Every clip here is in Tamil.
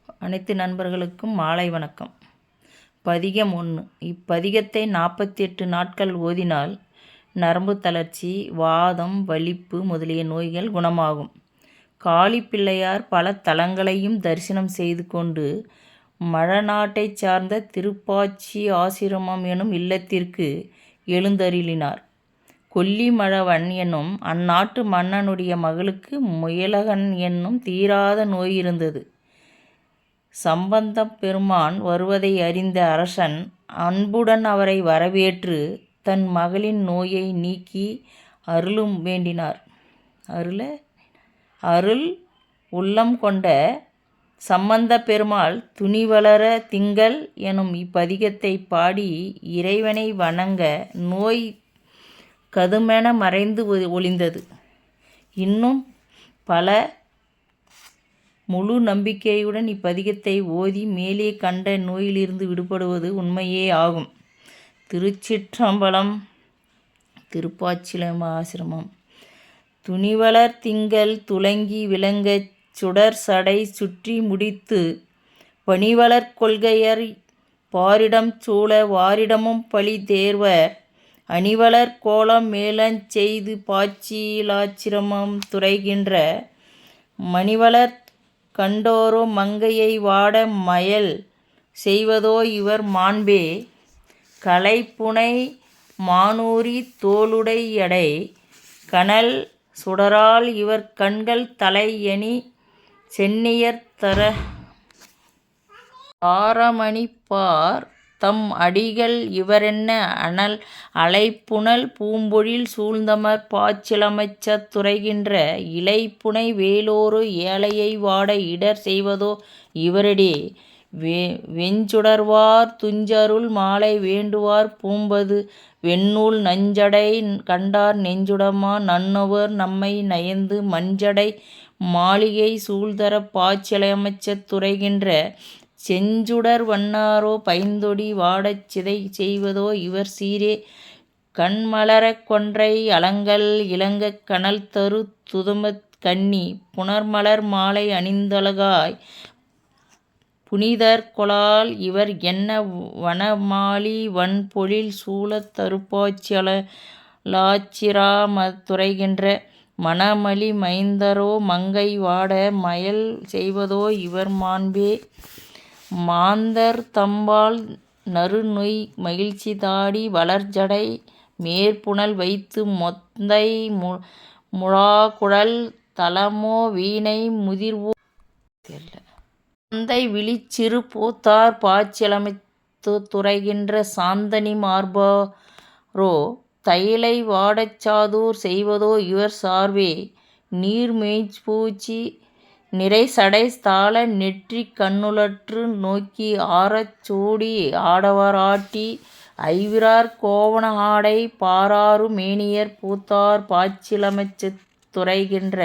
அனைத்து நண்பர்களுக்கும் மாலை வணக்கம். பதிகம் 1. இப்பதிகத்தை 48 நாட்கள் ஓதினால் நரம்பு தளர்ச்சி, வாதம், வலிப்பு முதலிய நோய்கள் குணமாகும். காளிப்பிள்ளையார் பல தலங்களையும் தரிசனம் செய்து கொண்டு மழநாட்டைச் சார்ந்த திருப்பாச்சி ஆசிரமம் எனும் இல்லத்திற்கு எழுந்தருளினார். கொல்லிமழவன் என்னும் அந்நாட்டு மன்னனுடைய மகளுக்கு முயலகன் என்னும் தீராத நோய் இருந்தது. சம்பந்தப் பெருமான் வருவதை அறிந்த அரசன் அன்புடன் அவரை வரவேற்று தன் மகளின் நோயை நீக்கி அருளும் வேண்டினார். அருள் உள்ளம் கொண்ட சம்பந்தப் பெருமாள் துணிவளர திங்கள் எனும் இப்பதிகத்தை பாடி இறைவனை வணங்க நோய் கதுமென மறைந்து ஒழிந்தது. இன்னும் பல முழு நம்பிக்கையுடன் இப்பதிகத்தை ஓதி மேலே கண்ட நோயிலிருந்து விடுபடுவது உண்மையே ஆகும். திருச்சிற்றம்பலம். திருப்பாச்சிலம் ஆசிரமம். துணிவளர் திங்கள் துலங்கி விளங்கச் சுடர் சடை சுற்றி முடித்து பணிவளர் கொள்கையர் பாரிடம் சூழ வாரிடமும் பழி தேர்வர் அணிவளர் கோலம் மேலஞ் செய்து பாச்சிலாச்சிரமம் துறைகின்ற மணிவளர் கண்டோரோ மங்கையை வாட மயல் செய்வதோ இவர் மாண்பே. கலைப்புனை மானூரி தோளுடை யடை கனல் சுடரால் இவர் கண்கள் தலையணி சென்னியர் தாரமணிப்பார் தம் அடிகள் இவரென்ன அனல் அலைப்புனல் பூம்பொழில் சூழ்ந்தமர் பாச்சிலமைச்சத் துறைகின்ற இலைப்புனை வேலோரு ஏழையை வாட இடர் செய்வதோ இவரடே. வெஞ்சுடர்வார் துஞ்சருள் மாலை வேண்டுவார் பூம்பது வெண்ணூல் நஞ்சடை கண்டார் நெஞ்சுடமா நன்னவர் நம்மை நயந்து மஞ்சடை மாளிகை சூழ்தர பாச்சிலமைச்சத் துறைகின்ற செஞ்சுடர் வண்ணாரோ பைந்தொடி வாடச் சிதை செய்வதோ இவர் சீரே. கண்மலரக் கொன்றை அலங்கல் இலங்கக் கனல் தரு துதுமத் கன்னி புனர்மலர் மாலை அணிந்தழகாய் புனிதர் கொளால் இவர் என்ன வனமாலி வன்பொழில் சூழத் தருப்பாச்சிலாச்சிராமத்துறைகின்ற மணமலி மைந்தரோ மங்கை வாட மயல் செய்வதோ இவர் மாண்பே. மாந்தர் தம்பால் நறுநொய் மகிழ்ச்சி தாடி வளர்ஜடை மேற்புனல் வைத்து மொந்தை முழாக்குழல் தலமோ வீணை முதிர்வோ தந்தை விழிச்சிறு பூத்தார் பாச்சிலமைத்து துறைகின்ற சாந்தனி மார்பாரோ தைலை வாடச் சாதூர் செய்வதோ இவர் சார்வே. நீர்மெய்ப்பூச்சி நிறைசடை தாள நெற்றிக் கண்ணுளற்று நோக்கி ஆரச் சூடி ஆடவர் ஆட்டி ஐவிரார் கோவண ஆடை பாராரு மேனியர் பூத்தார் பாச்சிலமைச்சத் துறைகின்ற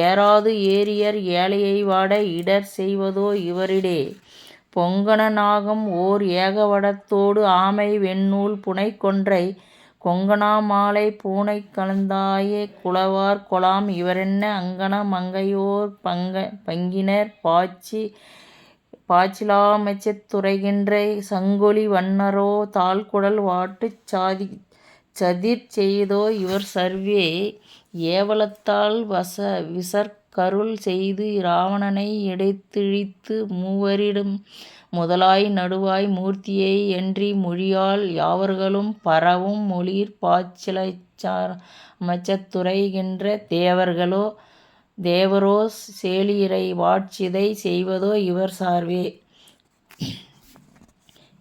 ஏராது ஏரியர் ஏழையை வாட இடர் செய்வதோ இவரிடே. பொங்கன நாகம் ஓர் ஏகவடத்தோடு ஆமை வெண்ணூல் புனைக்கொன்றை கொங்கணா மாலை பூனை கலந்தாய குலவார் கொலாம் இவரென்ன அங்கன மங்கையோர் பங்கினர் பாச்சிலாமைச்சத் துறைகின்ற சங்கொலி வண்ணரோ தாழ்குழல் வாட்டுச் சதிர் செய்தோ இவர் சர்வே. ஏவலத்தால் விசற்கருள் செய்து இராவணனை இடைத்திழித்து மூவரிடம் முதலாய் நடுவாய் மூர்த்தியை என்றி மொழியால் யாவர்களும் பரவும் மொழிர் பாச்சிலாச்சிராமச்சத் துறைகின்ற தேவரோ சேளிரை வாட்சிதை செய்வதோ இவர் சார்வே.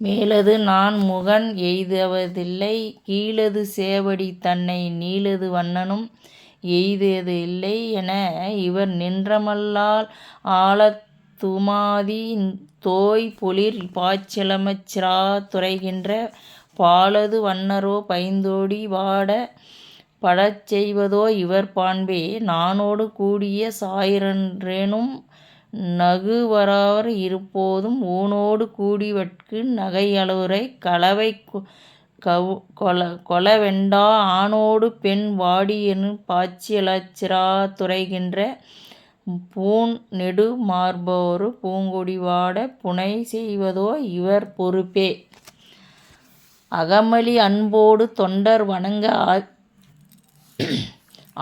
மேலது நான் முகன் எய்துவதில்லை கீழது சேவடி தன்னை நீளது வண்ணனும் எய்துவது இல்லை என இவர் நின்றமல்லால் ஆழத் துமாதி தோய் பொழிற் பாச்சிலமைச்சிரா துறைகின்ற பாலது வண்ணரோ பைந்தொடி வாட படச் செய்வதோ இவர் பாண்பே. நாணோடு கூடிய சாயிரேனும் நகுவரார் இருப்போதும் ஊனோடு கூடிவட்கு நகையலுறை கலவை கொளவெண்டா ஆணோடு பெண் வாடி எனும் பாச்சிலாச்சிரா துறைகின்ற பூண் நெடு மார்போரு பூங்கொடி வாடப் புனை செய்வதோ இவர் பொறுப்பே. அகமலி அன்போடு தொண்டர் வணங்க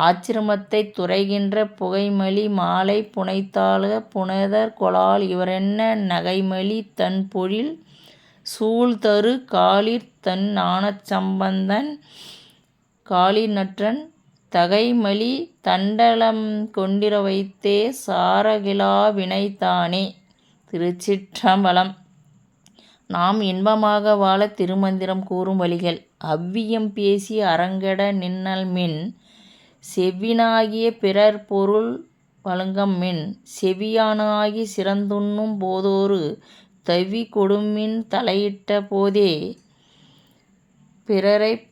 ஆச்சிரமத்தைத் துறைகின்ற புகைமலி மாலைப் புனைத்தாள்க புனைதற் கொளால் இவரென்ன நகைமலி தண்பொழில் சூழ்தரு காலிற்தன் ஞானச் சம்பந்தன் காலிநற்றன் தகைமலி தண்டலம் கொண்டிர வைத்தே சாரகிலா வினைதானே. திருச்சிற்றம்பலம். நாம் இன்பமாக வாழத் திருமந்திரம் கூறும் வழிகள். அவ்வியம் பேசி அறங்கெட நின்னல்மின் செவ்வினாகிய பிறர் பொருள் வழங்கம்மின் செவியானாகிச் சிறந்துண்ணும் போதொரு தவ்வி கொடுமின் தலையிட்ட போதே பிறரைப்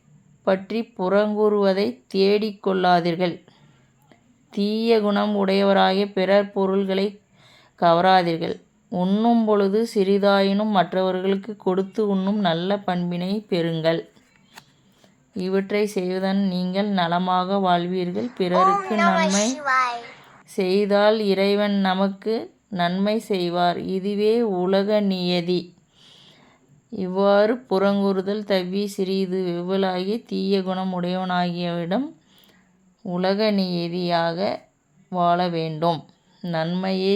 பற்றிப் புறங்கூறுவதைத் தேடிக் கொள்ளாதீர்கள். தீய குணம் உடையவராகிய பிறர் பொருள்களைக் கவராதீர்கள். உண்ணும் பொழுது சிறிதாயினும் மற்றவர்களுக்குக் கொடுத்து உண்ணும் நல்ல பண்பினைப் பெறுங்கள். இவற்றைச் செய்வதன் நீங்கள் நலமாக வாழ்வீர்கள். பிறருக்கு நன்மை செய்தால் இறைவன் நமக்கு நன்மை செய்வார். இதுவே உலக நியதி. இவ்வாறு புறங்கூறுதல் தவ்வி சிறிது வெவ்வலாகிய தீய குணம் உடையவனாகியவிடம் உலக நியதியாக வாழ வேண்டும். நன்மையை